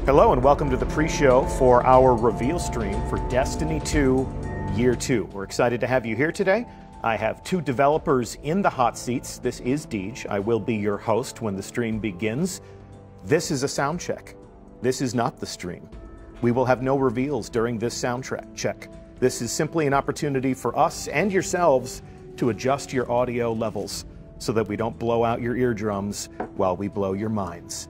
Hello and welcome to the pre-show for our reveal stream for Destiny 2 Year 2. We're excited to have you here today. I have two developers in the hot seats. This is Deej. I will be your host when the stream begins. This is a sound check. This is not the stream. We will have no reveals during this sound check. This is simply an opportunity for us and yourselves to adjust your audio levels so that we don't blow out your eardrums while we blow your minds.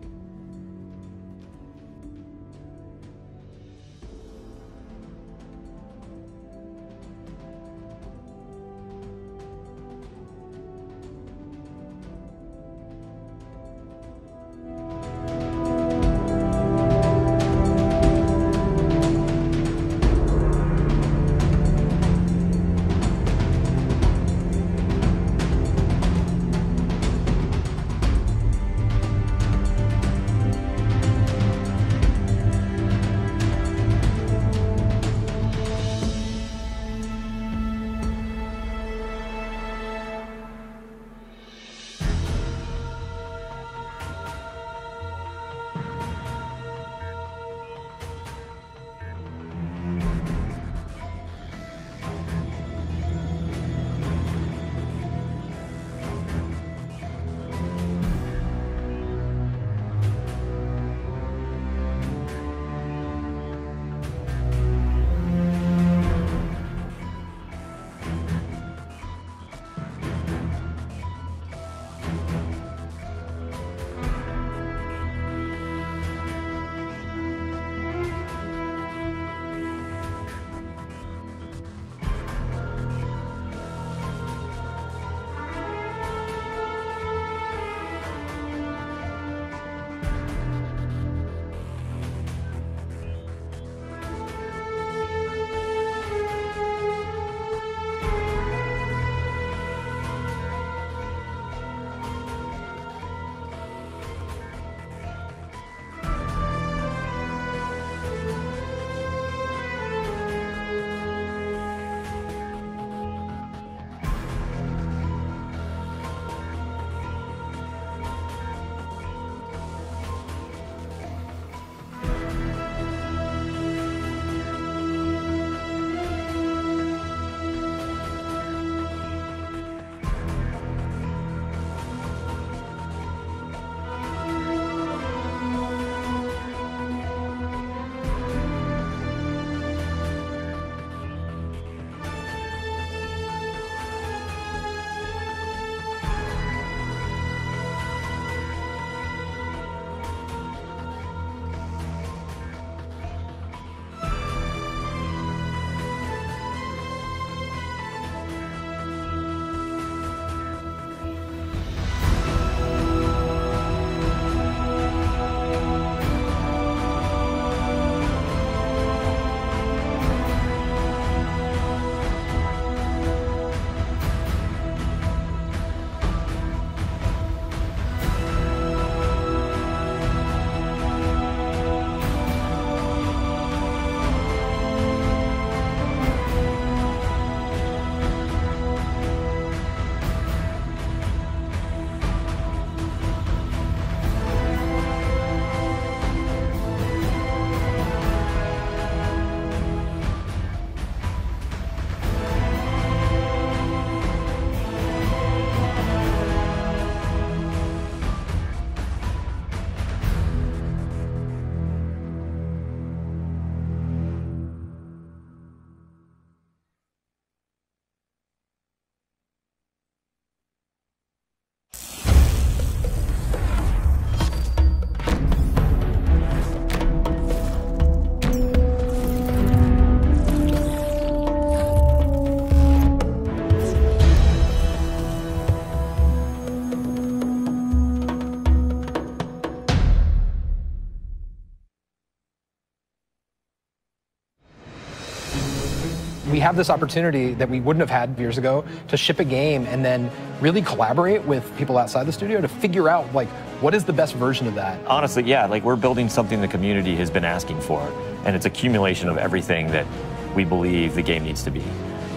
We have this opportunity that we wouldn't have had years ago to ship a game and then really collaborate with people outside the studio to figure out, like, what is the best version of that? Honestly, yeah, like, we're building something the community has been asking for, and it's accumulation of everything that we believe the game needs to be.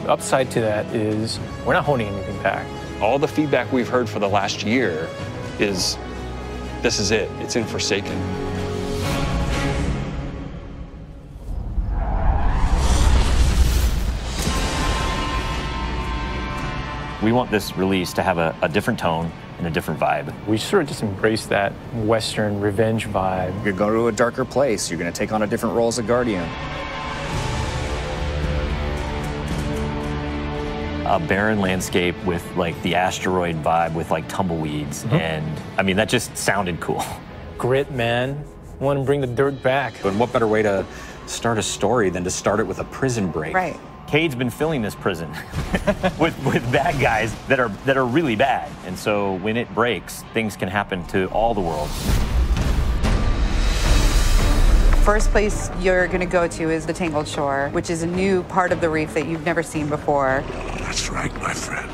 The upside to that is we're not holding anything back. All the feedback we've heard for the last year is, this is it, it's in Forsaken. We want this release to have a different tone and a different vibe. We sort of just embrace that Western revenge vibe. You're going to a darker place. You're going to take on a different role as a Guardian. A barren landscape with like the asteroid vibe with like tumbleweeds. And I mean, that just sounded cool. Grit, man. Want to bring the dirt back. And what better way to start a story than to start it with a prison break? Right. Cade's been filling this prison with bad guys that are really bad. And so when it breaks, things can happen to all the world. First place you're going to go to is the Tangled Shore, which is a new part of the reef that you've never seen before. That's right, my friend.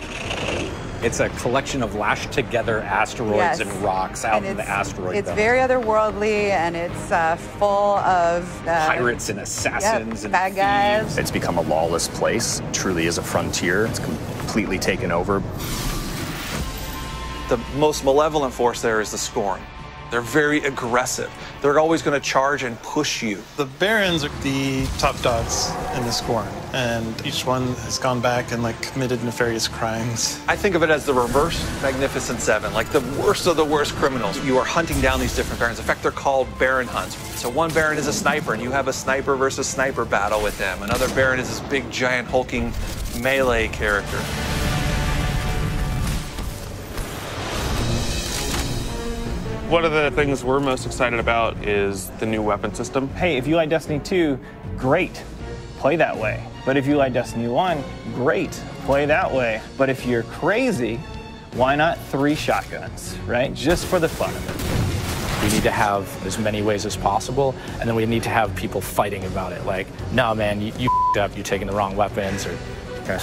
It's a collection of lashed together asteroids and rocks out in the asteroid It's belt. very otherworldly, and it's full of pirates and assassins and bad guys. It's become a lawless place. It truly is a frontier. It's completely taken over. The most malevolent force there is the Scorn. They're very aggressive. They're always going to charge and push you. The Barons are the top dogs in the Scorn, and each one has gone back and committed nefarious crimes. I think of it as the reverse Magnificent Seven, like the worst of the worst criminals. You are hunting down these different Barons. In fact, they're called Baron hunts. So one Baron is a sniper, and you have a sniper versus sniper battle with them. Another Baron is this big, giant, hulking melee character. One of the things we're most excited about is the new weapon system. Hey, if you like Destiny 2, great, play that way. But if you like Destiny 1, great, play that way. But if you're crazy, why not 3 shotguns, right? Just for the fun of it. We need to have as many ways as possible, and then we need to have people fighting about it. Like, no, man, you f***ed up, you're taking the wrong weapons, or kind of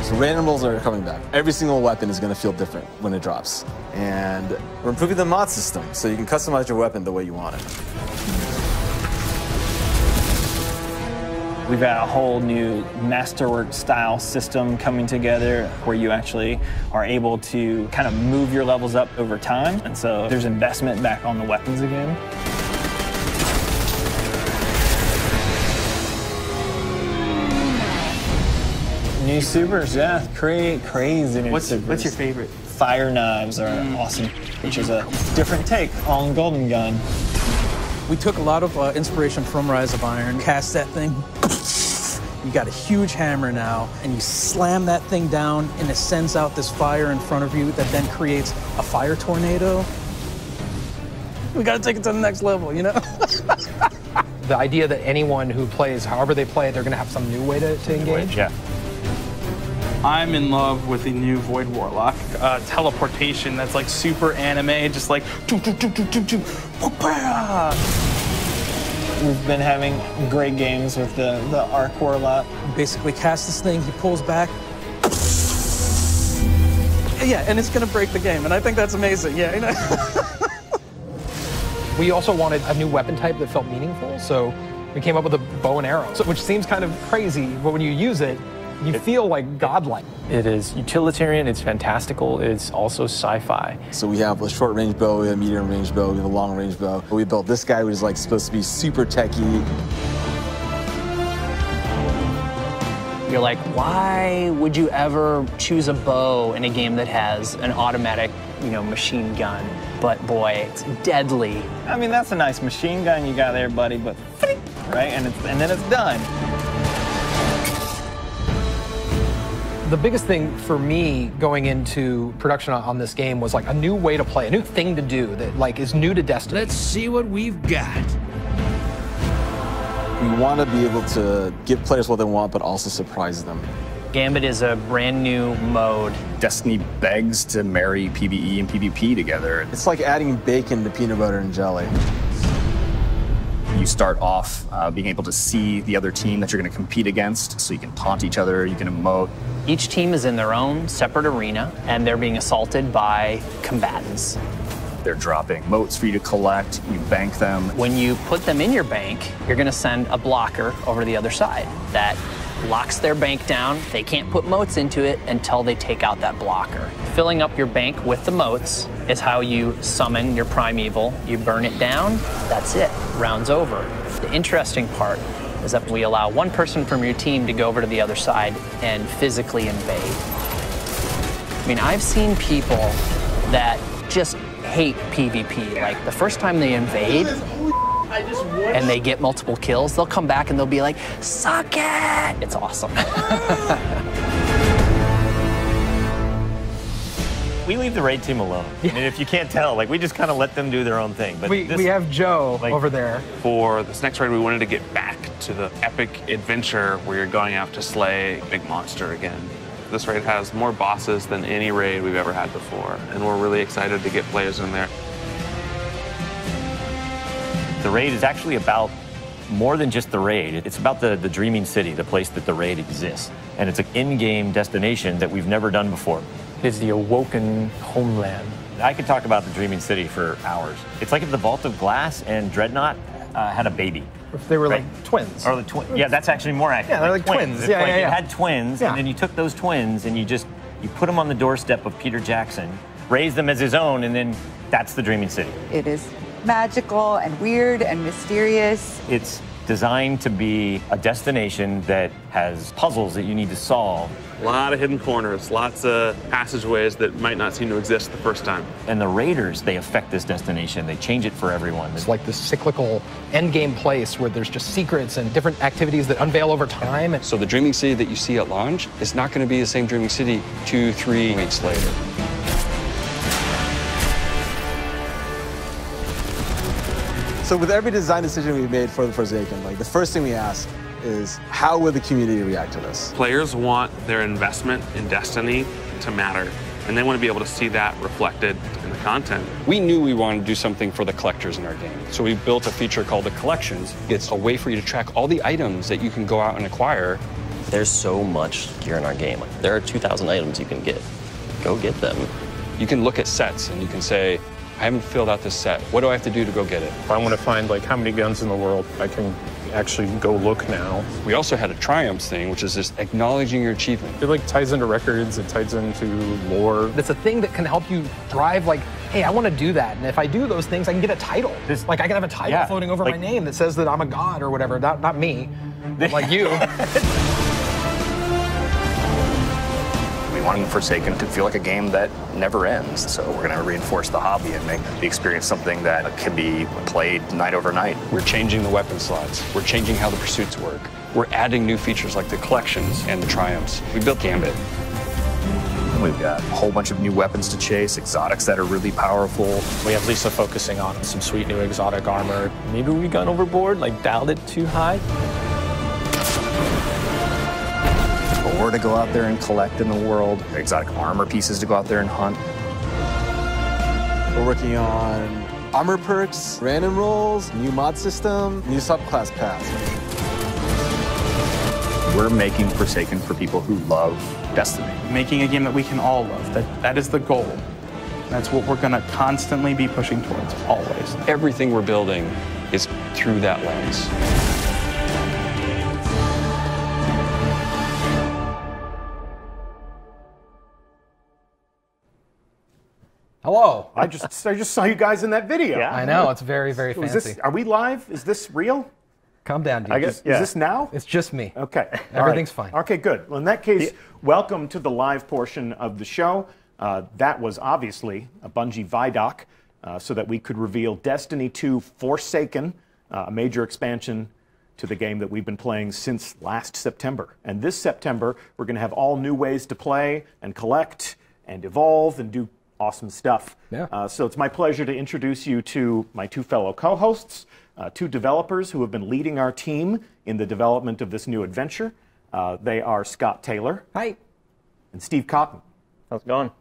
So randomables are coming back. Every single weapon is going to feel different when it drops. And we're improving the mod system, so you can customize your weapon the way you want it. We've got a whole new masterwork style system coming together where you actually are able to kind of move your levels up over time. And so there's investment back on the weapons again. New supers, yeah, crazy new supers. What's your favorite? Fire knives are awesome, which is a different take on Golden Gun. We took a lot of inspiration from Rise of Iron, cast that thing. You got a huge hammer now, and you slam that thing down, and it sends out this fire in front of you that then creates a fire tornado. We gotta take it to the next level, you know? The idea that anyone who plays, however they play, they're gonna have some new way to engage. Yeah. I'm in love with the new Void Warlock. Teleportation that's like super anime, just like We've been having great games with the Arc Warlock. Basically cast this thing, he pulls back. Yeah, and it's gonna break the game, and I think that's amazing, yeah. You know? We also wanted a new weapon type that felt meaningful, so we came up with a bow and arrow, which seems kind of crazy, but when you use it, you feel like godlike. It is utilitarian, it's fantastical, it's also sci-fi. So we have a short range bow, we have a medium range bow, we have a long range bow. We built this guy who's supposed to be super techie. You're like, why would you ever choose a bow in a game that has an automatic, machine gun? But boy, it's deadly. I mean, that's a nice machine gun you got there, buddy, but right? And then it's done. The biggest thing for me going into production on this game was a new way to play, a new thing to do that is new to Destiny. Let's see what we've got. We want to be able to give players what they want, but also surprise them. Gambit is a brand new mode. Destiny begs to marry PvE and PvP together. It's like adding bacon to peanut butter and jelly. You start off being able to see the other team that you're going to compete against, so you can taunt each other, you can emote. Each team is in their own separate arena, and they're being assaulted by combatants. They're dropping motes for you to collect, you bank them. When you put them in your bank, you're going to send a blocker over to the other side that locks their bank down. They can't put motes into it until they take out that blocker. Filling up your bank with the motes is how you summon your primeval. You burn it down, that's it, round's over. The interesting part is that we allow one person from your team to go over to the other side and physically invade. I mean, I've seen people that just hate PvP. Like, the first time they invade and they get multiple kills, they'll come back and they'll be like, suck it! It's awesome. We leave the raid team alone. I mean, if you can't tell, like, we just kind of let them do their own thing. But we have Joe over there. For this next raid, we wanted to get back to the epic adventure where you're going out to slay a big monster again. This raid has more bosses than any raid we've ever had before, and we're really excited to get players in there. The raid is actually about more than just the raid. It's about the Dreaming City, the place that the raid exists. And it's an in-game destination that we've never done before. It's the awoken homeland. I could talk about the Dreaming City for hours. It's like if the Vault of Glass and Dreadnought had a baby. If they were like twins. Or the twins. Yeah, that's actually more accurate. Yeah, they're like twins. If, Yeah, like, yeah, yeah. you had twins, and then you took those twins and you put them on the doorstep of Peter Jackson, raised them as his own, and then that's the Dreaming City. It is magical and weird and mysterious. It's designed to be a destination that has puzzles that you need to solve. A lot of hidden corners, lots of passageways that might not seem to exist the first time. And the raiders, they affect this destination. They change it for everyone. It's like this cyclical endgame place where there's just secrets and different activities that unveil over time. So the Dreaming City that you see at launch is not going to be the same Dreaming City 2-3 weeks later. So with every design decision we made for the Forsaken, like the first thing we ask is how will the community react to this? Players want their investment in Destiny to matter, and they want to be able to see that reflected in the content. We knew we wanted to do something for the collectors in our game, so we built a feature called the Collections. It's a way for you to track all the items that you can go out and acquire. There's so much gear in our game. There are 2,000 items you can get. Go get them. You can look at sets and you can say, I haven't filled out this set. What do I have to do to go get it? If I want to find like how many guns in the world, I can actually go look now. We also had a triumphs thing, which is just acknowledging your achievement. It like ties into records, it ties into lore. It's a thing that can help you drive like, hey, I want to do that. And if I do those things, I can get a title. Like I can have a title floating over my name that says that I'm a god or whatever. Not me, like you. We want Forsaken to feel like a game that never ends. So we're going to reinforce the hobby and make the experience something that can be played night over night. We're changing the weapon slots. We're changing how the pursuits work. We're adding new features like the collections and the triumphs. We built Gambit. We've got a whole bunch of new weapons to chase, exotics that are really powerful. We have Lisa focusing on some sweet new exotic armor. Maybe we gone overboard, like dialed it too high. Ore to go out there and collect in the world, exotic armor pieces to go out there and hunt. We're working on armor perks, random rolls, new mod system, new subclass paths. We're making Forsaken for people who love Destiny. Making a game that we can all love. That is the goal. That's what we're going to constantly be pushing towards, always. Everything we're building is through that lens. Hello. I just saw you guys in that video. Yeah. I know, it's very, very fancy. Are we live? Is this real? Calm down, dude. I guess, is this now? It's just me. Okay. Everything's fine. Okay, good. Well, in that case, welcome to the live portion of the show. That was obviously a Bungie Vidoc so that we could reveal Destiny 2 Forsaken, a major expansion to the game that we've been playing since last September. And this September, we're going to have all new ways to play and collect and evolve and do awesome stuff. Yeah. So it's my pleasure to introduce you to my two fellow co-hosts, two developers who have been leading our team in the development of this new adventure. They are Scott Taylor. Hi. And Steve Cotton. How's it going?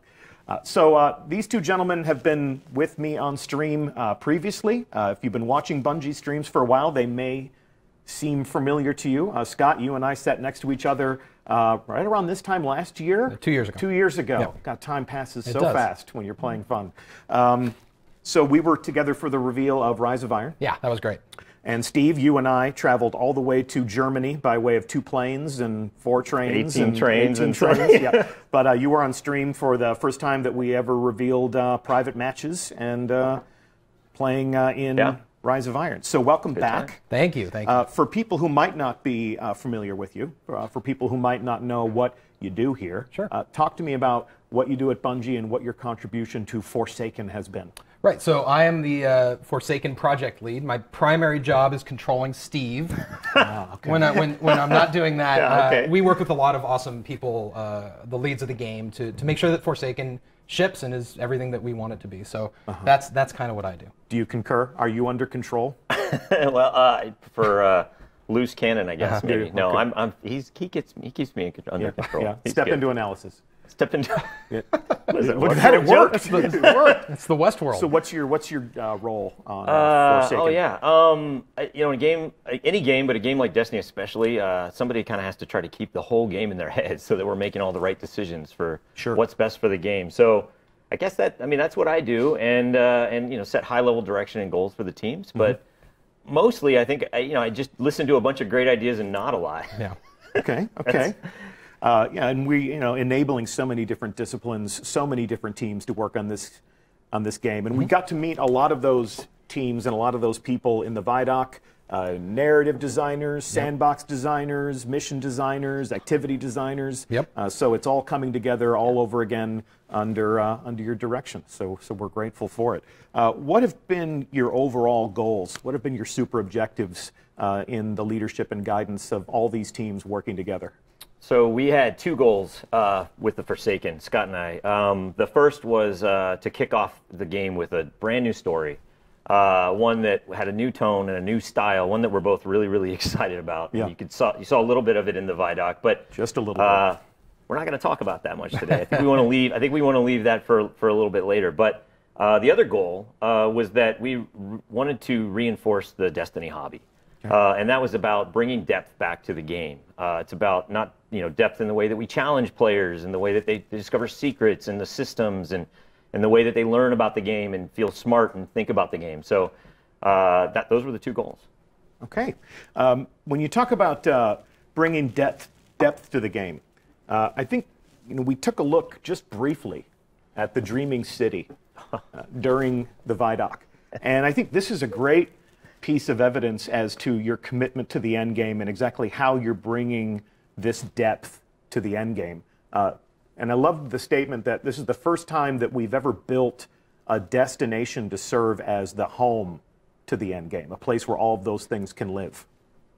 So these two gentlemen have been with me on stream previously. If you've been watching Bungie streams for a while, they may seem familiar to you. Scott, you and I sat next to each other right around this time last year. 2 years ago. 2 years ago. Yep. God, time passes It so does. fast when you're playing fun. So we were together for the reveal of Rise of Iron. Yeah, that was great. And Steve, you and I traveled all the way to Germany by way of 2 planes and 4 trains. 18 trains. 18 trains, yeah. But you were on stream for the first time that we ever revealed private matches and playing in Rise of Iron. So welcome back. Thank you. Thank you. For people who might not be familiar with you, for people who might not know what you do here, talk to me about what you do at Bungie and what your contribution to Forsaken has been. Right, so I am the Forsaken project lead. My primary job is controlling Steve. When I'm not doing that, we work with a lot of awesome people, the leads of the game, to make sure that Forsaken ships and is everything that we want it to be. So that's kind of what I do. Do you concur? Are you under control? Well, for loose cannon, I guess maybe. No, he keeps me under control. Yeah. Step into analysis. Step into. Look at that! It worked. It worked. It's the Westworld. So what's your role on Forsaken? Oh yeah. You know, in a game, any game, but a game like Destiny especially, somebody kind of has to try to keep the whole game in their head so that we're making all the right decisions for what's best for the game. So I guess that's what I do, and you know, set high level direction and goals for the teams. But mostly, I think I just listen to a bunch of great ideas and nod a lot. Yeah. Okay. And we, enabling so many different disciplines, so many different teams to work on this game, and we got to meet a lot of those teams and a lot of those people in the Vidoc. Narrative designers, sandbox designers, mission designers, activity designers. So it's all coming together all over again under your direction. So we're grateful for it. What have been your overall goals? What have been your super objectives in the leadership and guidance of all these teams working together? So we had two goals with the Forsaken, Scott and I. The first was to kick off the game with a brand new story, one that had a new tone and a new style, one that we're both really, really excited about. Yeah. You saw a little bit of it in the Vidoc, but just a little bit. We're not going to talk about that much today. I think we want to leave that for a little bit later. But the other goal was that we wanted to reinforce the Destiny hobby. And that was about bringing depth back to the game. It's about not depth in the way that we challenge players, and the way that they discover secrets and the systems, and the way that they learn about the game and feel smart and think about the game. So those were the two goals. Okay. When you talk about bringing depth to the game, I think we took a look just briefly at the Dreaming City during the Vidoc, and I think this is a great piece of evidence as to your commitment to the end game and exactly how you're bringing this depth to the end game. And I love the statement that this is the first time that we've ever built a destination to serve as the home to the end game, a place where all of those things can live.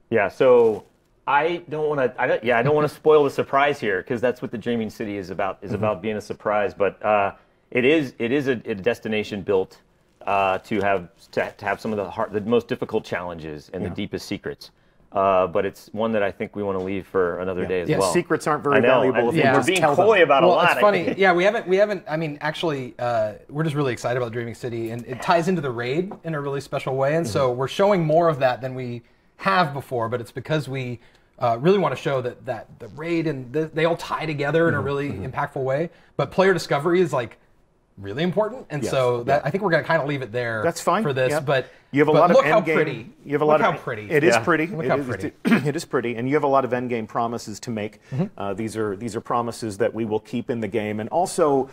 Yeah. So I don't want to spoil the surprise here, because that's what the Dreaming City is about. About being a surprise, but it is a destination built to have some of the most difficult challenges and the deepest secrets. But it's one that I think we want to leave for another day as well. Secrets aren't very valuable. We're being coy about a lot. It's funny. Yeah, we haven't. I mean, actually, we're just really excited about Dreaming City, and it ties into the raid in a really special way. And so we're showing more of that than we have before. But it's because we really want to show that the raid and they all tie together in a really impactful way. But player discovery is really important, and so I think we're going to kind of leave it there. That's fine for this. But you have a lot of look how endgame. pretty. You have a lot look of how pretty. It is pretty. Look how pretty. It is pretty, and you have a lot of endgame promises to make. These are promises that we will keep in the game, and also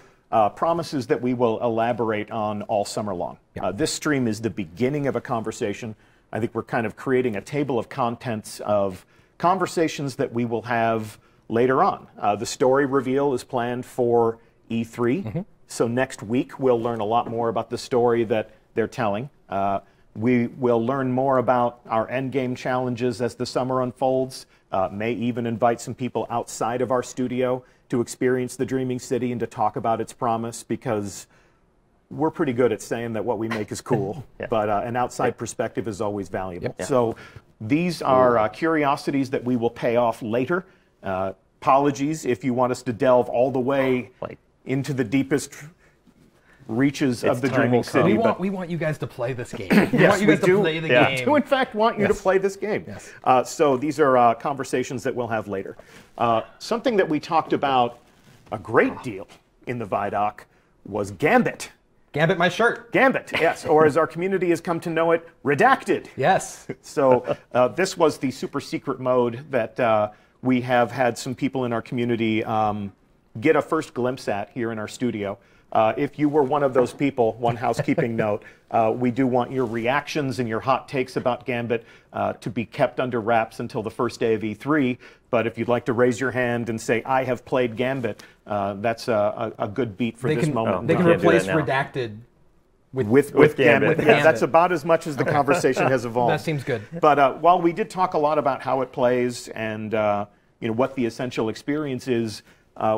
promises that we will elaborate on all summer long. This stream is the beginning of a conversation. I think we're kind of creating a table of contents of conversations that we will have later on. The story reveal is planned for E3. So next week, we'll learn a lot more about the story that they're telling. We will learn more about our endgame challenges as the summer unfolds. May even invite some people outside of our studio to experience the Dreaming City and to talk about its promise, because we're pretty good at saying that what we make is cool, but an outside perspective is always valuable. So these are curiosities that we will pay off later. Apologies if you want us to delve all the way into the deepest reaches of the Dreaming City. We want you guys to play this game. We want you guys to play the game. We do, in fact, want you to play this game. So these are conversations that we'll have later. Something that we talked about a great deal in the Vidoc was Gambit. Gambit my shirt. Gambit, yes. Or as our community has come to know it, Redacted. Yes. So this was the super secret mode that we have had some people in our community get a first glimpse at here in our studio. If you were one of those people, one housekeeping note, we do want your reactions and your hot takes about Gambit to be kept under wraps until the first day of E3. But if you'd like to raise your hand and say, I have played Gambit, that's a good beat for this moment. They can replace redacted with Gambit. Yeah, that's about as much as the conversation has evolved. That seems good. But while we did talk a lot about how it plays and what the essential experience is,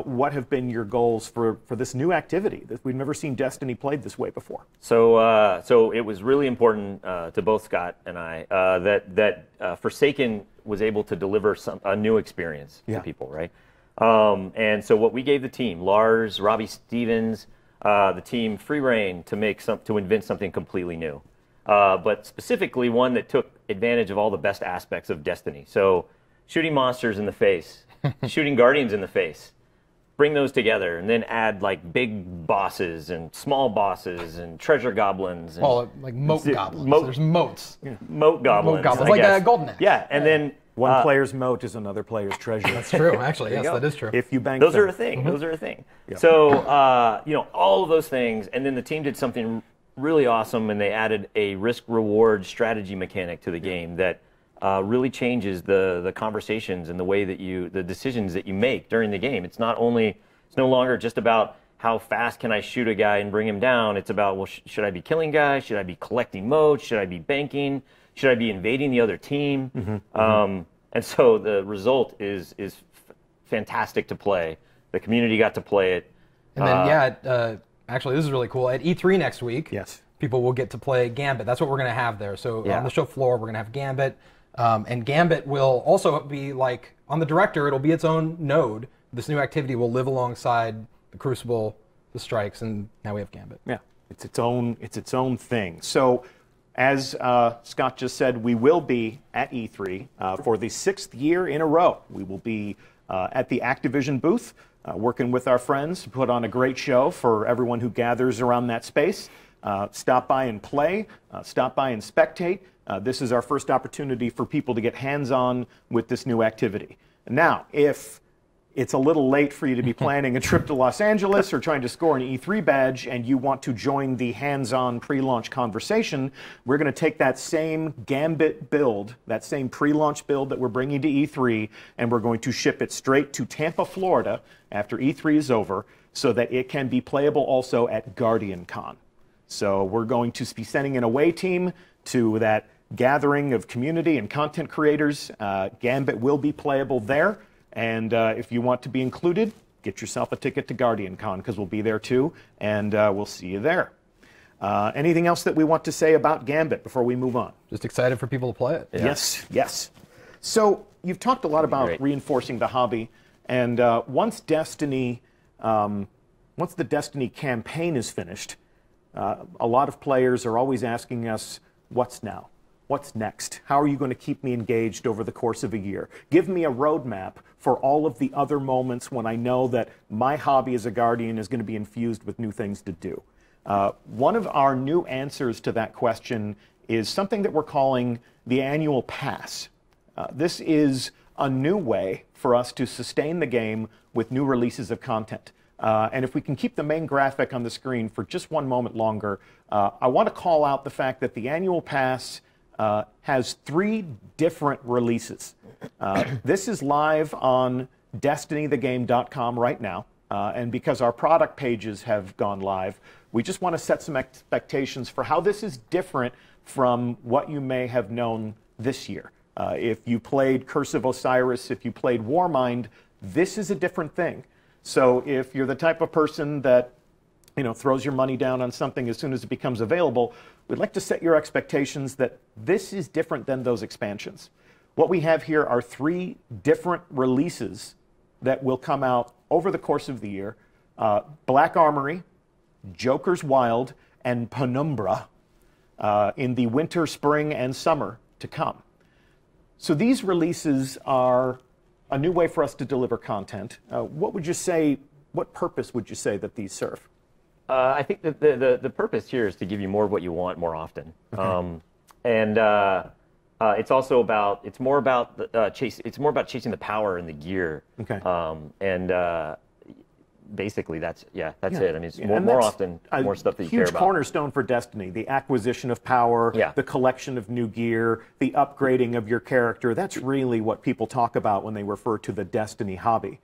what have been your goals for this new activity that we've never seen Destiny played this way before? So it was really important to both Scott and I that Forsaken was able to deliver a new experience to people, right? And so what we gave the team, Lars, Robbie Stevens, the team free reign to invent something completely new, but specifically one that took advantage of all the best aspects of Destiny. So shooting monsters in the face, shooting guardians in the face. Bring those together and then add like big bosses and small bosses and treasure goblins. And like moat goblins. There's moats. Moat goblins. Moat goblins, like a golden axe. Yeah, and then one player's moat is another player's treasure. That's true, actually. Yes, that is true. If you bank those them. are a thing. Those are a thing. Yeah. So all of those things, and then the team did something really awesome, and they added a risk-reward strategy mechanic to the game that really changes the conversations and the way that the decisions that you make during the game. It's no longer just about how fast can I shoot a guy and bring him down. It's about, well, should I be killing guys? Should I be collecting motes? Should I be banking? Should I be invading the other team? And so the result is fantastic to play. The community got to play it. And then, actually, this is really cool. At E3 next week, people will get to play Gambit. That's what we're going to have there. So on the show floor, we're going to have Gambit. And Gambit will also be like, on the Director, it'll be its own node. This new activity will live alongside the Crucible, the Strikes, and now we have Gambit. Yeah, it's its own thing. So, as Scott just said, we will be at E3 for the 6th year in a row. We will be at the Activision booth, working with our friends to put on a great show for everyone who gathers around that space. Stop by and play, stop by and spectate. This is our first opportunity for people to get hands-on with this new activity. Now, if it's a little late for you to be planning a trip to Los Angeles or trying to score an E3 badge and you want to join the hands-on pre-launch conversation, we're going to take that same Gambit build, that same pre-launch build that we're bringing to E3, and we're going to ship it straight to Tampa, Florida after E3 is over so that it can be playable also at GuardianCon. So we're going to be sending an away team to that gathering of community and content creators. Gambit will be playable there. And if you want to be included, get yourself a ticket to GuardianCon because we'll be there too, and we'll see you there. Anything else that we want to say about Gambit before we move on? Just excited for people to play it. Yeah. Yes. So you've talked a lot about reinforcing the hobby, and once the Destiny campaign is finished, a lot of players are always asking us, what's now? What's next? How are you going to keep me engaged over the course of a year? Give me a roadmap for all of the other moments when I know that my hobby as a Guardian is going to be infused with new things to do. One of our new answers to that question is something that we're calling the annual pass. This is a new way for us to sustain the game with new releases of content. And if we can keep the main graphic on the screen for just one moment longer, I want to call out the fact that the annual pass has 3 different releases. This is live on DestinyTheGame.com right now, and because our product pages have gone live, we just want to set some expectations for how this is different from what you may have known this year. If you played Curse of Osiris, if you played Warmind, this is a different thing. So if you're the type of person that throws your money down on something as soon as it becomes available, we'd like to set your expectations that this is different than those expansions. What we have here are 3 different releases that will come out over the course of the year. Black Armory, Joker's Wild, and Penumbra in the winter, spring, and summer to come. So these releases are a new way for us to deliver content. What purpose would you say that these serve? I think that the purpose here is to give you more of what you want more often. Okay. It's also about it's more about chasing the power and the gear. Okay. basically that's it. I mean, it's And more that's often a more stuff that you care huge about. cornerstone for Destiny: the acquisition of power, the collection of new gear, the upgrading of your character. That's really what people talk about when they refer to the Destiny hobby.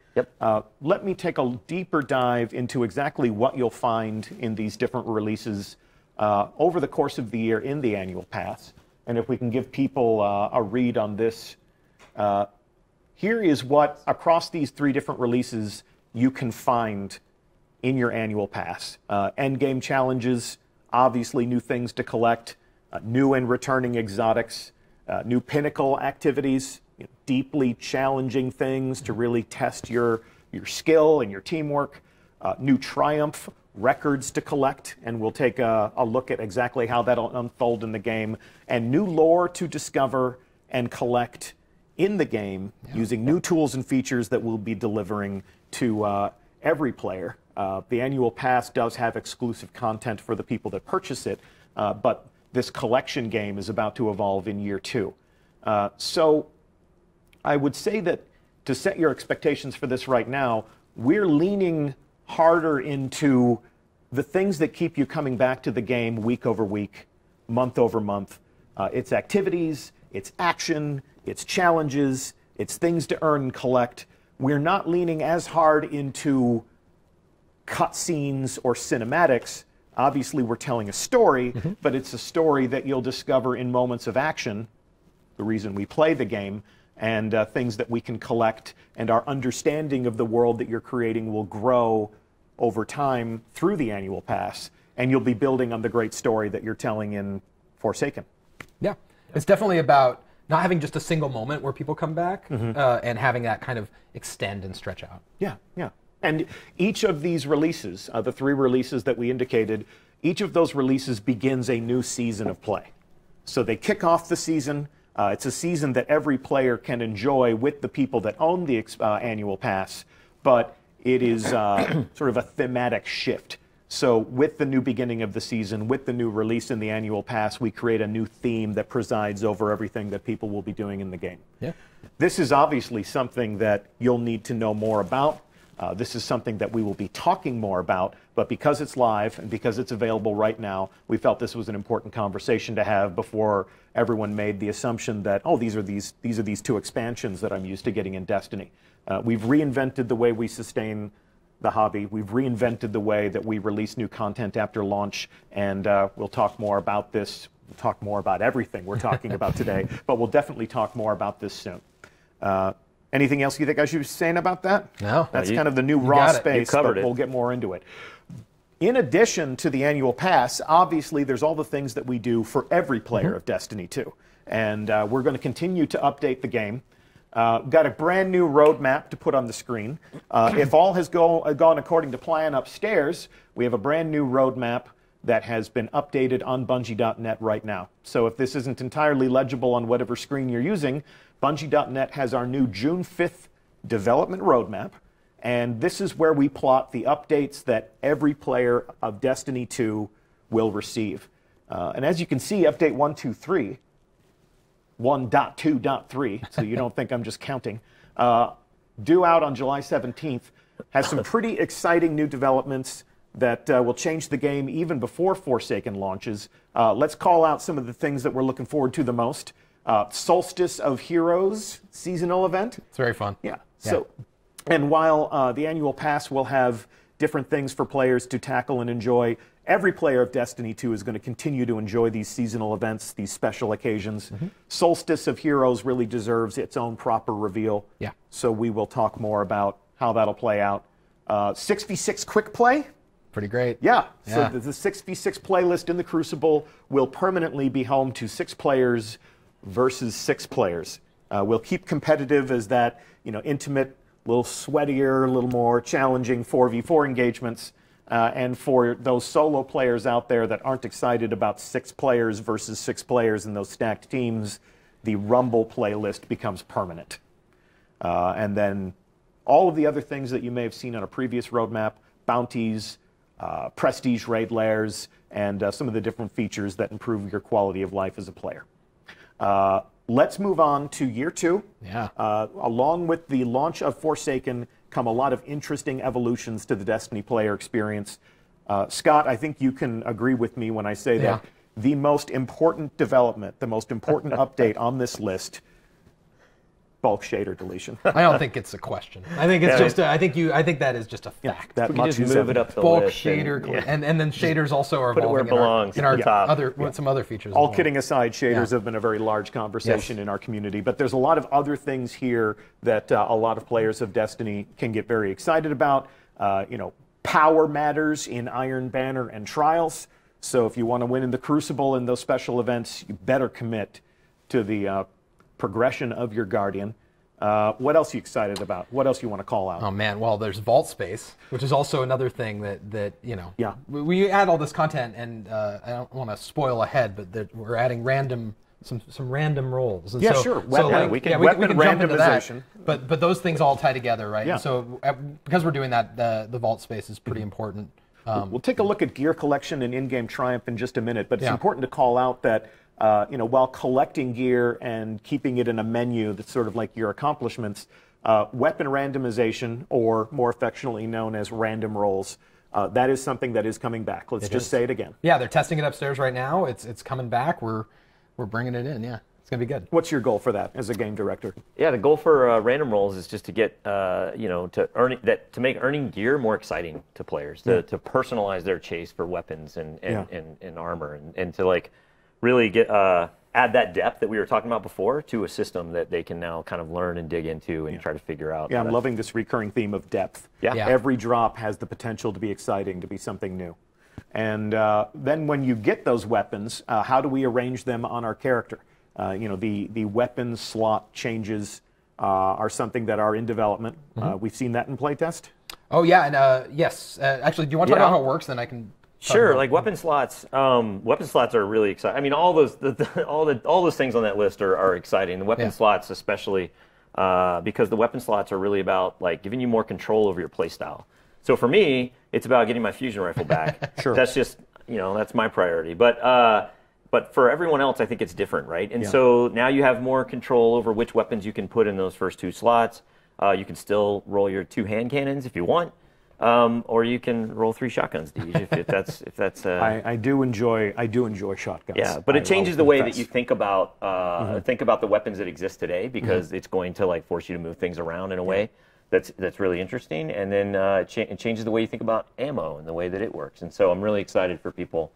Let me take a deeper dive into exactly what you'll find in these different releases over the course of the year in the annual pass. And if we can give people a read on this, here is what, across these 3 different releases, you can find in your annual pass. Endgame challenges, obviously new things to collect, new and returning exotics, new pinnacle activities, deeply challenging things to really test your skill and your teamwork, new triumph records to collect, and we'll take a look at exactly how that'll unfold in the game, and new lore to discover and collect in the game using new tools and features that we'll be delivering to every player. The annual pass does have exclusive content for the people that purchase it, but this collection game is about to evolve in year 2. So I would say that to set your expectations for this right now, we're leaning harder into the things that keep you coming back to the game week over week, month over month. It's activities, it's action, it's challenges, it's things to earn and collect. We're not leaning as hard into cutscenes or cinematics. Obviously, we're telling a story, but it's a story that you'll discover in moments of action, the reason we play the game, and things that we can collect, and our understanding of the world that you're creating will grow over time through the annual pass, and you'll be building on the great story that you're telling in Forsaken. Yeah, it's definitely about not having just a single moment where people come back, and having that kind of extend and stretch out. Yeah. And each of these releases, the 3 releases that we indicated, each of those releases begins a new season of play. So they kick off the season. It's a season that every player can enjoy with the people that own the annual pass, but it is sort of a thematic shift. So with the new beginning of the season, with the new release in the annual pass, we create a new theme that presides over everything that people will be doing in the game. This is obviously something that you'll need to know more about. This is something that we will be talking more about, but because it's live and because it's available right now, we felt this was an important conversation to have before everyone made the assumption that, oh, these are these 2 expansions that I'm used to getting in Destiny. We've reinvented the way we sustain the hobby. We've reinvented the way that we release new content after launch, and we'll talk more about this. We'll talk more about everything we're talking about today, but we'll definitely talk more about this soon. Anything else you think I should be saying about that? No. That's kind of the new raw space, but we'll get more into it. In addition to the annual pass, obviously there's all the things that we do for every player of Destiny 2. And we're going to continue to update the game. Got a brand new roadmap to put on the screen. If all has gone according to plan upstairs, we have a brand new roadmap that has been updated on Bungie.net right now. So if this isn't entirely legible on whatever screen you're using, Bungie.net has our new June 5th development roadmap, and this is where we plot the updates that every player of Destiny 2 will receive. And as you can see, update 1.2.3, 1.2.3, so you don't think I'm just counting, due out on July 17th, has some pretty exciting new developments that will change the game even before Forsaken launches. Let's call out some of the things that we're looking forward to the most. Solstice of Heroes seasonal event. It's very fun. Yeah. So, and while the annual pass will have different things for players to tackle and enjoy, every player of Destiny 2 is going to continue to enjoy these seasonal events, these special occasions. Solstice of Heroes really deserves its own proper reveal. Yeah. So we will talk more about how that'll play out. 6v6 quick play. Pretty great. Yeah. So the 6v6 playlist in the Crucible will permanently be home to 6 players versus 6 players. We'll keep competitive as that, intimate, a little sweatier, a little more challenging 4v4 engagements. And for those solo players out there that aren't excited about 6 players versus 6 players in those stacked teams, the Rumble playlist becomes permanent. And then all of the other things that you may have seen on a previous roadmap, bounties, prestige raid lairs, and some of the different features that improve your quality of life as a player. Let's move on to year 2. Yeah. Along with the launch of Forsaken come a lot of interesting evolutions to the Destiny player experience. Scott, I think you can agree with me when I say that the most important development, the most important update on this list, bulk shader deletion. I don't think it's a question. I think it's just. I think that is just a fact. That we can just move it up the bulk list. shader, and then shaders also are Put it where it belongs. in our other some other features. All kidding aside, shaders have been a very large conversation in our community, but there's a lot of other things here that a lot of players of Destiny can get very excited about. Power matters in Iron Banner and Trials. So if you want to win in the Crucible and those special events, you better commit to the progression of your Guardian. What else are you excited about? What else you want to call out? Oh man, well there's Vault Space, which is also another thing that we add all this content, and I don't want to spoil ahead, but we're adding some random roles. And sure. We can jump into that. But those things all tie together, right? Yeah. And so because we're doing that, the Vault Space is pretty important. We'll take a look at gear collection and in-game triumph in just a minute, but it's important to call out that while collecting gear and keeping it in a menu that's sort of like your accomplishments, weapon randomization, or more affectionately known as random rolls, that is something that is coming back. Let's just say it again. Yeah, they're testing it upstairs right now. It's coming back. We're bringing it in. Yeah, it's gonna be good. What's your goal for that as a game director? Yeah, the goal for random rolls is just to get to make earning gear more exciting to players, to personalize their chase for weapons and armor, and to really get add that depth that we were talking about before to a system that they can now kind of learn and dig into and try to figure out. Yeah, I'm loving this recurring theme of depth. Yeah. Every drop has the potential to be exciting, to be something new. And then when you get those weapons, how do we arrange them on our character? The weapon slot changes are something that are in development. We've seen that in playtest. Oh yeah, and yes. Actually, do you want to talk about how it works? Then I can. Sure, like weapon slots. Weapon slots are really exciting. I mean, all those things on that list are exciting. The weapon slots, especially, because the weapon slots are really about giving you more control over your playstyle. So for me, it's about getting my fusion rifle back. Sure. That's just that's my priority. But for everyone else, I think it's different, right? And so now you have more control over which weapons you can put in those first 2 slots. You can still roll your 2 hand cannons if you want. Or you can roll 3 shotguns, Deej, if that's. I do enjoy shotguns. Yeah, but it changes the way that you think about the weapons that exist today, because it's going to force you to move things around in a way that's really interesting, and then it changes the way you think about ammo and the way that it works. And so I'm really excited for people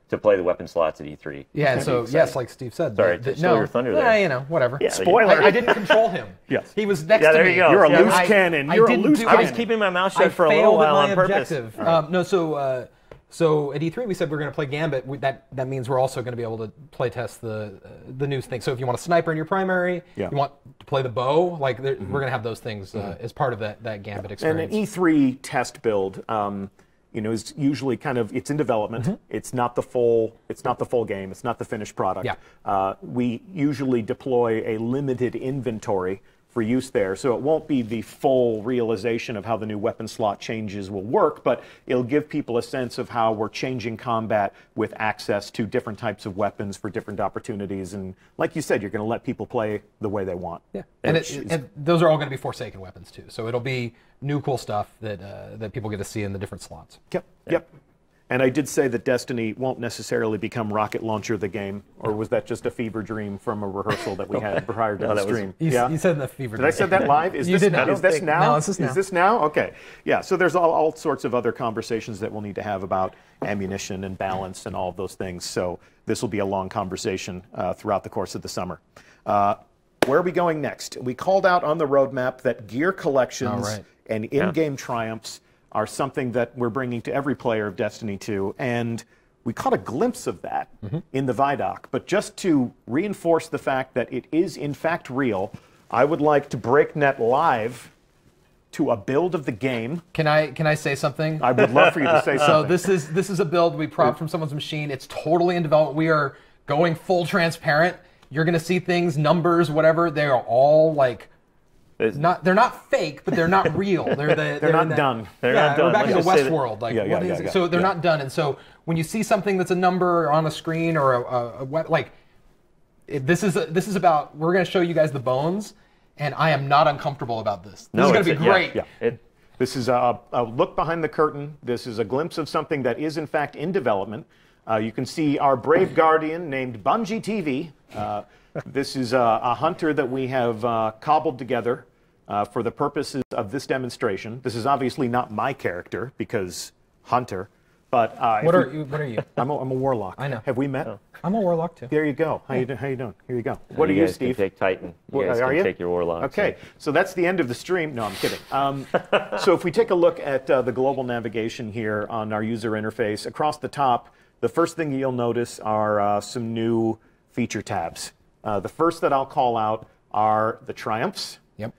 to play the weapon slots at E3. Yeah, and so yes, like Steve said. Sorry, to steal your thunder there. Whatever. Yeah, spoiler. I didn't control him. Yes. He was next there to me. you go. You're a loose cannon. You're a loose cannon. I was keeping my mouth shut for a little while on purpose. No, so at E3 we said we're going to play Gambit. That means we're also going to be able to play test the new thing. So if you want a sniper in your primary, you want to play the bow, we're going to have those things as part of that Gambit experience. And an E3 test build, is usually it's in development. It's not the full game. It's not the finished product. Yeah. We usually deploy a limited inventory for use there, so it won't be the full realization of how the new weapon slot changes will work, but it'll give people a sense of how we're changing combat with access to different types of weapons for different opportunities. And like you said, you're going to let people play the way they want. Yeah, and those are all going to be Forsaken weapons too. So it'll be new cool stuff that people get to see in the different slots. Yep. And I did say that Destiny won't necessarily become Rocket Launcher the game, or was that just a fever dream from a rehearsal that we had prior to the stream? You said the fever dream. Did I say that live? Is this now? No, this is now. Is this now? Okay. Yeah, so there's all sorts of other conversations that we'll need to have about ammunition and balance and all of those things. So this will be a long conversation throughout the course of the summer. Where are we going next? We called out on the roadmap that gear collections and in-game triumphs are something that we're bringing to every player of Destiny 2, and we caught a glimpse of that in the Vidoc. But just to reinforce the fact that it is in fact real, I would like to break net live to a build of the game. Can I say something? I would love for you to say something. So this is a build we propped from someone's machine. It's totally in development. We are going full transparent. You're going to see things, numbers, whatever. They are all they're not fake, but they're not real. They're not done. We're back in the Westworld. So they're not done. And so when you see something that's a number on a screen or this is about, we're going to show you guys the bones, and I am not uncomfortable about this. This No, is going to it's be a- great. Yeah. This is a look behind the curtain. This is a glimpse of something that is, in fact, in development. You can see our brave guardian named Bungie TV. This is a hunter that we have cobbled together for the purposes of this demonstration. This is obviously not my character, because hunter. But What are you? I'm a warlock. I know. Have we met? I'm a warlock too. There you go. How you doing? Here you go. What are you, guys Steve? Can take Titan. You What, guys are can you? take your warlock. Okay, so that's the end of the stream. No, I'm kidding. So if we take a look at the global navigation here on our user interface, across the top, the first thing you'll notice are some new feature tabs. The first that I'll call out are the triumphs. Yep.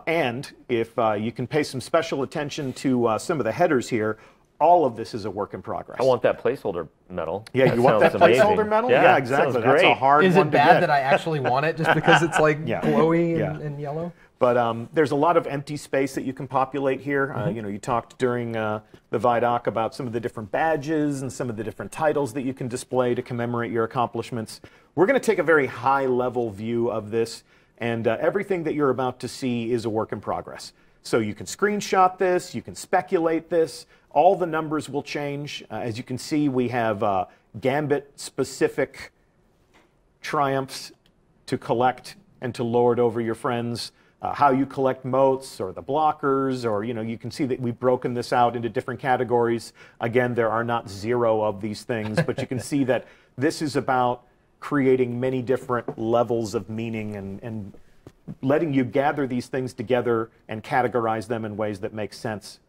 And if you can pay some special attention to some of the headers here, all of this is a work in progress. I want that placeholder medal. Yeah, you want that sounds amazing. placeholder medal? Yeah, exactly. Sounds That's a great. hard Is one it to bad get. that I actually want it just because it's like Yeah. glowy Yeah. and yellow? But there's a lot of empty space that you can populate here. You talked during the Vidoc about some of the different badges and some of the different titles that you can display to commemorate your accomplishments. We're going to take a very high-level view of this, and everything that you're about to see is a work in progress. So you can screenshot this, you can speculate this. All the numbers will change. As you can see, we have Gambit-specific triumphs to collect and to lord over your friends. How you collect motes or the blockers, or you can see that we've broken this out into different categories. Again, there are not 0 of these things, but you can see that this is about creating many different levels of meaning and letting you gather these things together and categorize them in ways that make sense.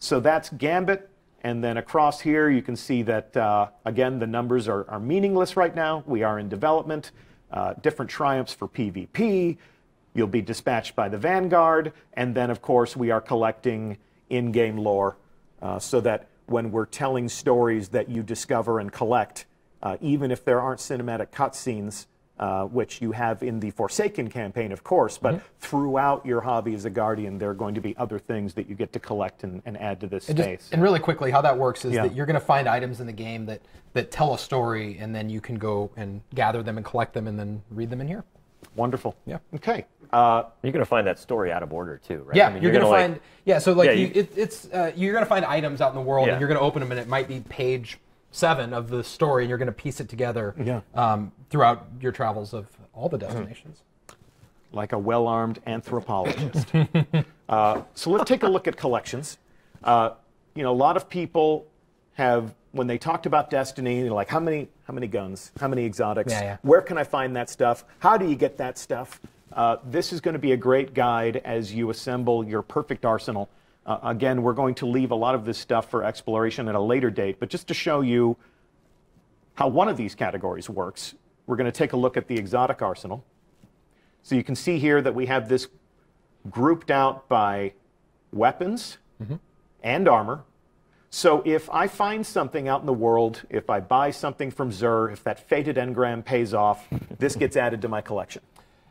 So that's Gambit, and then across here you can see that, again, the numbers are meaningless right now. We are in development. Different triumphs for PvP. You'll be dispatched by the Vanguard, and then, of course, we are collecting in-game lore so that when we're telling stories that you discover and collect, even if there aren't cinematic cutscenes, which you have in the Forsaken campaign, of course, but throughout your hobby as a Guardian, there are going to be other things that you get to collect and add to this space. And really quickly, how that works is that you're going to find items in the game that tell a story, and then you can go and gather them and collect them and then read them in here. Wonderful. Yeah. Okay. You're going to find that story out of order too, right? Yeah, I mean, you're going to find. Yeah, you're going to find items out in the world, Yeah. and you're going to open them, and it might be page 7 of the story, and you're going to piece it together throughout your travels of all the destinations. Like a well-armed anthropologist. So let's take a look at collections. A lot of people have, when they talked about Destiny, they're like, how many guns, how many exotics, where can I find that stuff, how do you get that stuff? This is going to be a great guide as you assemble your perfect arsenal. Again, we're going to leave a lot of this stuff for exploration at a later date, but just to show you how one of these categories works, we're going to take a look at the exotic arsenal. So you can see here that we have this grouped out by weapons and armor. So if I find something out in the world, if I buy something from Xur, if that fated engram pays off, this gets added to my collection.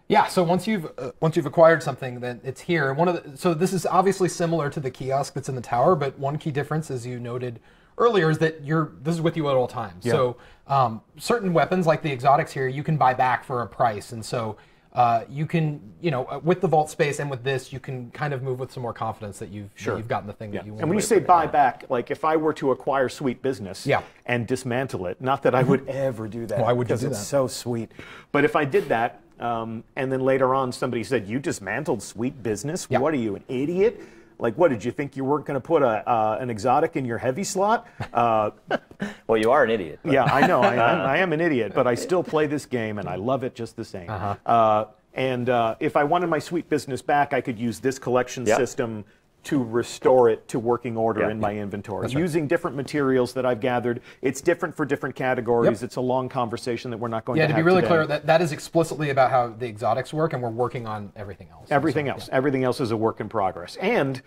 Yeah, so once you've acquired something, then it's here. So this is obviously similar to the kiosk that's in the tower, but one key difference, as you noted earlier, is that this is with you at all times. Yeah. So certain weapons, like the exotics here, you can buy back for a price, and so you can, with the vault space and with this, you can kind of move with some more confidence that you've gotten the thing that you want. And when you say buy back, like if I were to acquire Sweet Business and dismantle it, not that I would ever do that. Why would you do Because that? it's so sweet. But if I did that, and then later on somebody said, you dismantled Sweet Business? What are you, an idiot? Like, what, did you think you weren't going to put an exotic in your heavy slot? Well, you are an idiot. Yeah, I know. I am an idiot, but I still play this game, and I love it just the same. And if I wanted my Sweet Business back, I could use this collection system to restore it to working order in my inventory. That's right. Using different materials that I've gathered. It's different for different categories. It's a long conversation that we're not going to have to be really today. clear, that is explicitly about how the exotics work, and we're working on everything else. Everything else is a work in progress. And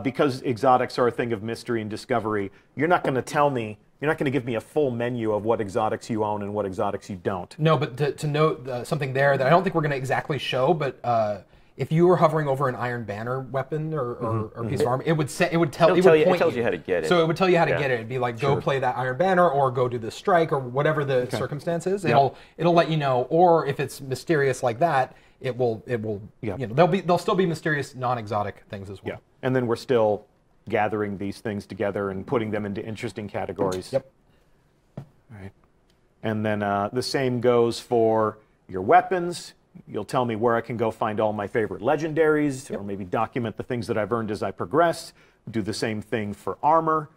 because exotics are a thing of mystery and discovery, you're not going to tell me, you're not going to give me a full menu of what exotics you own and what exotics you don't. No, but to note something there that I don't think we're going to exactly show, but if you were hovering over an Iron Banner weapon or piece of armor, it would It tells you how to get it. So it would tell you how to Yeah. get it. It'd be like, go play that Iron Banner, or go do this strike, or whatever the circumstance is. It'll let you know. Or if it's mysterious like that, it will. You know, there'll still be mysterious, non-exotic things as well. Yeah, and then we're still gathering these things together and putting them into interesting categories. Yep. All right. And then the same goes for your weapons. You'll tell me where I can go find all my favorite legendaries, or maybe document the things that I've earned as I progress. Do the same thing for armor,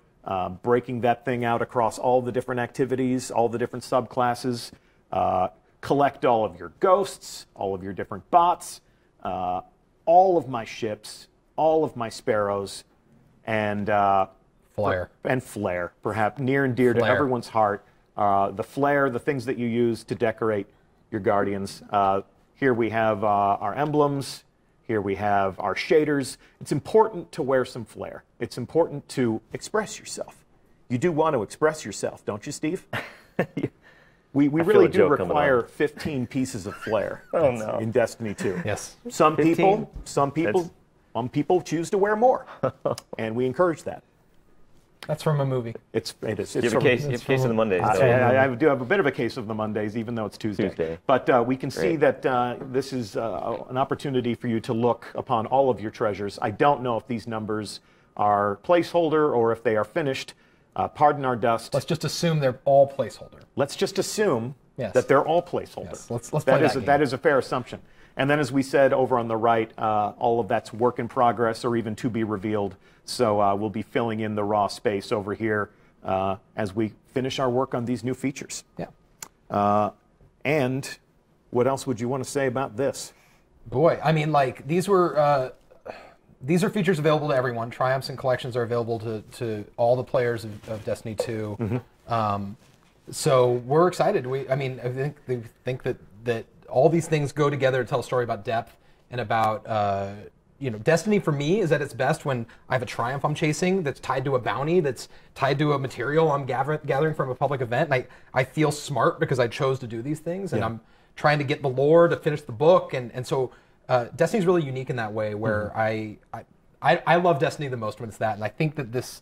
breaking that thing out across all the different activities, all the different subclasses. Collect all of your ghosts, all of your different bots, all of my ships, all of my sparrows, and Flare. And flare, perhaps near and dear to everyone's heart. The flare, the things that you use to decorate your guardians. Here we have our emblems. Here we have our shaders. It's important to wear some flare. It's important to express yourself. You do want to express yourself, don't you, Steve? We really do require 15 pieces of flare in Destiny 2. Yes. Some people choose to wear more, and we encourage that. That's from a movie. It is. You have a case of the Mondays. I do have a bit of a case of the Mondays, even though it's Tuesday. But we can see that this is an opportunity for you to look upon all of your treasures. I don't know if these numbers are placeholder or if they are finished. Pardon our dust. Let's just assume they're all placeholder. Let's just assume that they're all placeholder. Yes. Let's play that game. That is a fair assumption. And then, as we said over on the right, all of that's work in progress or even to be revealed. So we'll be filling in the raw space over here as we finish our work on these new features. Yeah. And what else would you want to say about this? Boy, I mean, like, these are features available to everyone. Triumphs and collections are available to all the players of Destiny 2. So we're excited. I think that all these things go together to tell a story about depth and about Destiny for me is at its best when I have a triumph I'm chasing that's tied to a bounty, that's tied to a material I'm gathering from a public event. And I feel smart because I chose to do these things, and I'm trying to get the lore to finish the book. And so Destiny's really unique in that way, where I love Destiny the most when it's that. And I think that that's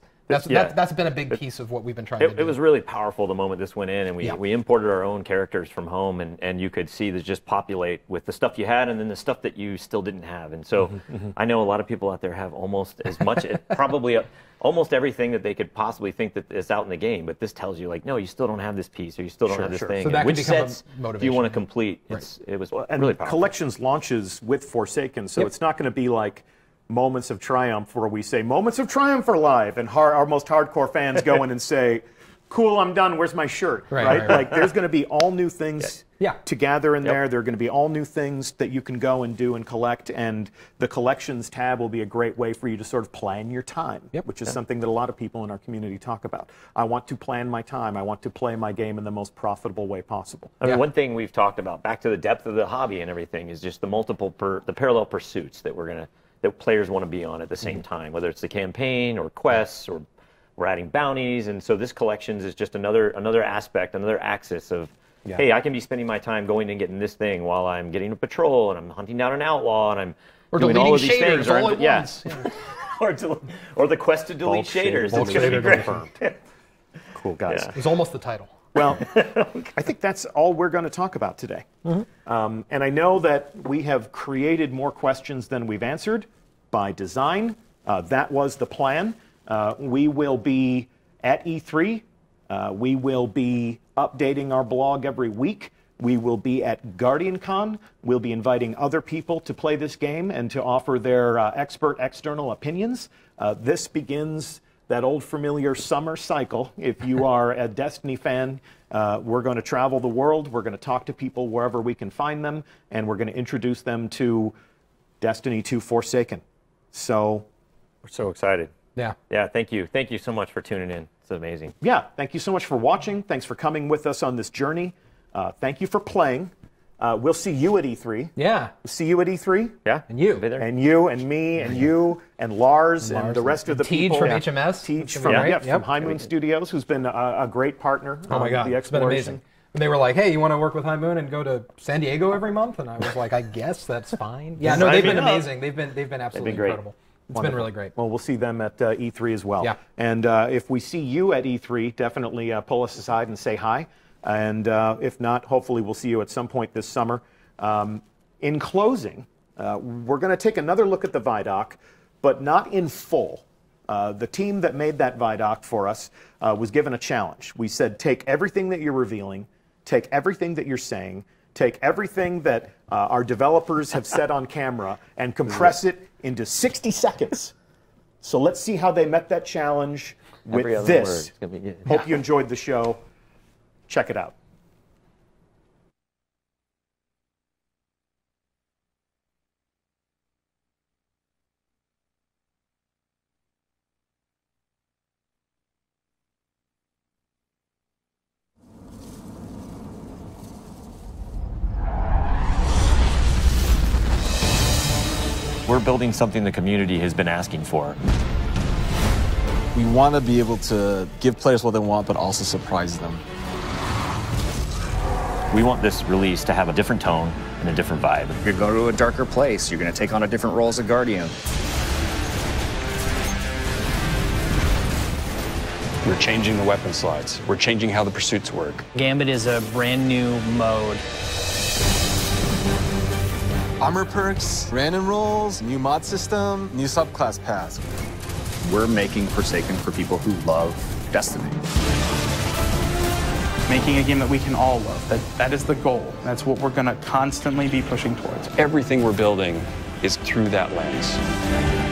been a big piece of what we've been trying to do. It was really powerful the moment this went in, and we imported our own characters from home, and you could see this just populate with the stuff you had and then the stuff that you still didn't have. And so I know a lot of people out there have almost as much, probably almost everything that they could possibly think that is out in the game, but this tells you, like, no, you still don't have this piece, or you still don't have this thing. So that which can become sets a motivation. do you want to complete? Right. It was And really powerful. Collections launches with Forsaken, so it's not going to be like Moments of Triumph where we say Moments of Triumph are live, and our most hardcore fans go in and say, cool, I'm done, where's my shirt? Right? Like, there's going to be all new things to gather in there. There are going to be all new things that you can go and do and collect, and the collections tab will be a great way for you to sort of plan your time, which is something that a lot of people in our community talk about. I want to plan my time. I want to play my game in the most profitable way possible. I mean, one thing we've talked about, back to the depth of the hobby and everything, is just the parallel pursuits that that players want to be on at the same time, whether it's the campaign or quests, or we're adding bounties. And so this collections is just another aspect, another axis of, hey, I can be spending my time going and getting this thing while I'm getting a patrol and I'm hunting down an outlaw and I'm doing all of these things. Or the quest to delete shaders. It's going to be great. Cool, guys. It was almost the title. Well, I think that's all we're going to talk about today. And I know that we have created more questions than we've answered by design. That was the plan. We will be at E3. We will be updating our blog every week. We will be at GuardianCon. We'll be inviting other people to play this game and to offer their expert external opinions. This begins that old familiar summer cycle. If you are a Destiny fan, we're going to travel the world. We're going to talk to people wherever we can find them, and we're going to introduce them to Destiny 2 Forsaken. So we're so excited. Yeah. Yeah, thank you. Thank you so much for tuning in. It's amazing. Yeah, thank you so much for watching. Thanks for coming with us on this journey. Thank you for playing. We'll see you at E3. Yeah. We'll see you at E3. Yeah. And you. And you and me and you and Lars and the rest of the people. Tej from HMS. Tej from High Moon Studios, who's been a great partner. Oh my God, the it's been amazing. And they were like, hey, you want to work with High Moon and go to San Diego every month? And I was like, I guess that's fine. Yeah, no, they've been amazing. They've been absolutely incredible. It's been really great. Well, we'll see them at E3 as well. Yeah. And if we see you at E3, definitely pull us aside and say hi. And if not, hopefully we'll see you at some point this summer. In closing, we're going to take another look at the Vidoc, but not in full. The team that made that Vidoc for us was given a challenge. We said, take everything that you're revealing, take everything that you're saying, take everything that our developers have said on camera, and compress it into 60 seconds. So let's see how they met that challenge with this. Hope you enjoyed the show. Check it out. We're building something the community has been asking for. We want to be able to give players what they want, but also surprise them. We want this release to have a different tone and a different vibe. You're going to go to a darker place. You're going to take on a different role as a Guardian. We're changing the weapon slides. We're changing how the pursuits work. Gambit is a brand new mode. Armor perks, random rolls, new mod system, new subclass paths. We're making Forsaken for people who love Destiny. Making a game that we can all love. That is the goal. That's what we're going to constantly be pushing towards. Everything we're building is through that lens.